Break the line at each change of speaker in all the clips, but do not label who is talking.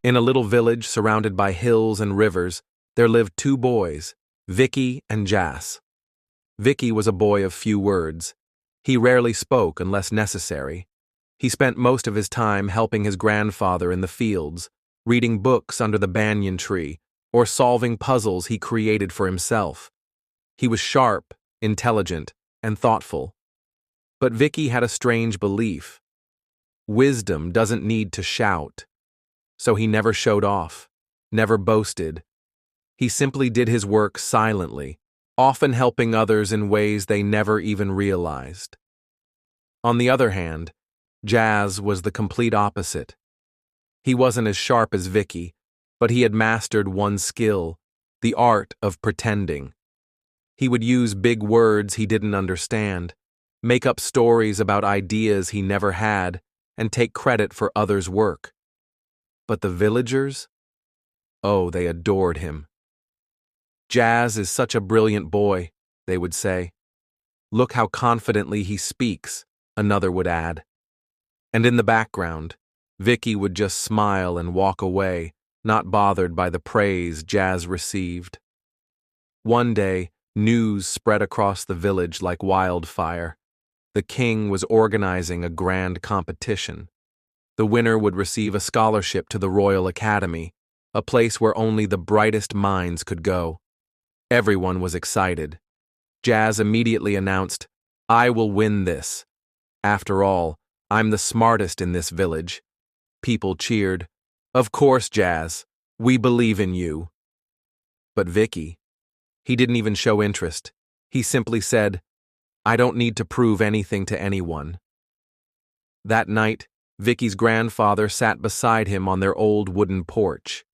In a little village surrounded by hills and rivers, there lived two boys, Vicky and Jas. Vicky was a boy of few words. He rarely spoke unless necessary. He spent most of his time helping his grandfather in the fields, reading books under the banyan tree, or solving puzzles he created for himself. He was sharp, intelligent, and thoughtful. But Vicky had a strange belief. Wisdom doesn't need to shout. So he never showed off, never boasted. He simply did his work silently, often helping others in ways they never even realized. On the other hand, Jas was the complete opposite. He wasn't as sharp as Vicky, but he had mastered one skill, the art of pretending. He would use big words he didn't understand, make up stories about ideas he never had, and take credit for others' work. But the villagers? Oh, they adored him. Jas is such a brilliant boy, they would say. Look how confidently he speaks, another would add. And in the background, Vicky would just smile and walk away, not bothered by the praise Jas received. One day, news spread across the village like wildfire. The king was organizing a grand competition. The winner would receive a scholarship to the Royal Academy, a place where only the brightest minds could go. Everyone was excited. Jas immediately announced, "I will win this. After all, I'm the smartest in this village." People cheered. "Of course, Jas. We believe in you." But Vicky, he didn't even show interest. He simply said, "I don't need to prove anything to anyone." That night, Vicky's grandfather sat beside him on their old wooden porch.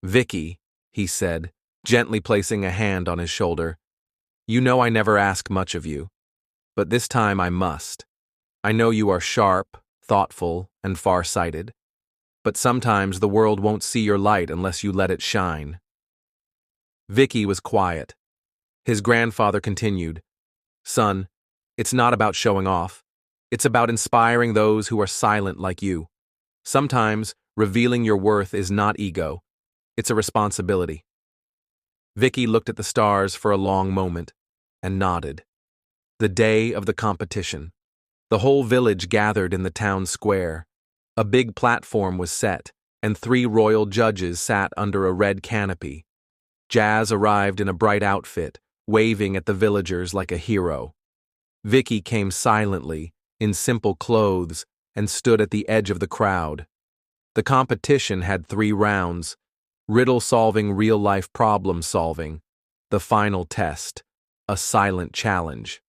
"Vicky," he said, gently placing a hand on his shoulder, "you know I never ask much of you, but this time I must. I know you are sharp, thoughtful, and far-sighted, but sometimes the world won't see your light unless you let it shine." Vicky was quiet. His grandfather continued, "Son, it's not about showing off. It's about inspiring those who are silent like you. Sometimes, revealing your worth is not ego. It's a responsibility." Vicky looked at the stars for a long moment and nodded. The day of the competition. The whole village gathered in the town square. A big platform was set, and 3 royal judges sat under a red canopy. Jas arrived in a bright outfit, waving at the villagers like a hero. Vicky came silently, in simple clothes, and stood at the edge of the crowd. The competition had 3 rounds: riddle-solving, real-life problem-solving, the final test, a silent challenge.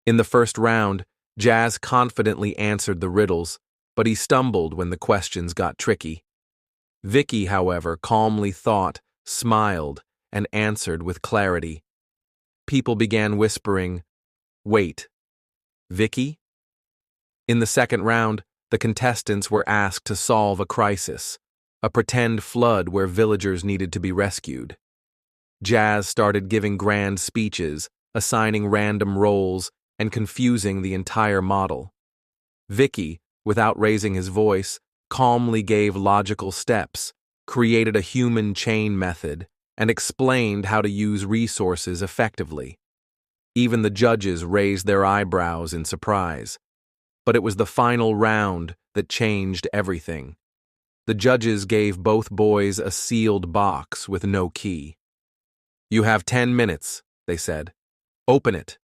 In the first round, Jas confidently answered the riddles, but he stumbled when the questions got tricky. Vicky, however, calmly thought, smiled, and answered with clarity. People began whispering, "Wait, Vicky?" In the second round, the contestants were asked to solve a crisis, a pretend flood where villagers needed to be rescued. Jas started giving grand speeches, assigning random roles, and confusing the entire model. Vicky, without raising his voice, calmly gave logical steps, created a human chain method, and explained how to use resources effectively. Even the judges raised their eyebrows in surprise. But it was the final round that changed everything. The judges gave both boys a sealed box with no key. "You have 10 minutes, they said. "Open it."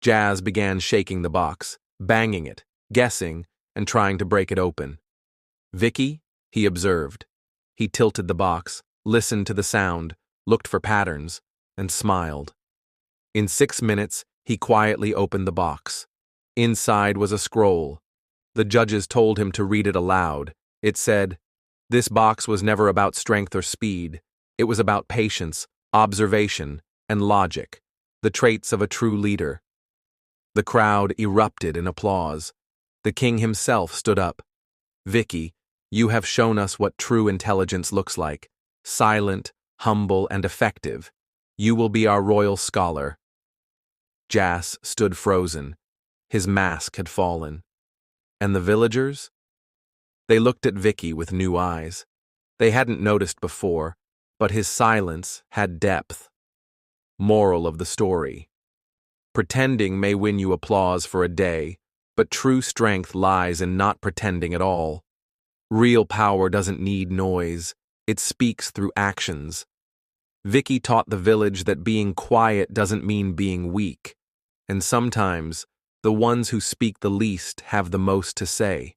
Jas began shaking the box, banging it, guessing, and trying to break it open. "Vicky," he observed. He tilted the box, listened to the sound, looked for patterns, and smiled. In 6 minutes, he quietly opened the box. Inside was a scroll. The judges told him to read it aloud. It said, "This box was never about strength or speed. It was about patience, observation, and logic, the traits of a true leader." The crowd erupted in applause. The king himself stood up. "Vicky, you have shown us what true intelligence looks like. Silent, humble, and effective. You will be our royal scholar." Jas stood frozen. His mask had fallen. And the villagers? They looked at Vicky with new eyes. They hadn't noticed before, but his silence had depth. Moral of the story. Pretending may win you applause for a day, but true strength lies in not pretending at all. Real power doesn't need noise, it speaks through actions. Vicky taught the village that being quiet doesn't mean being weak, and sometimes the ones who speak the least have the most to say.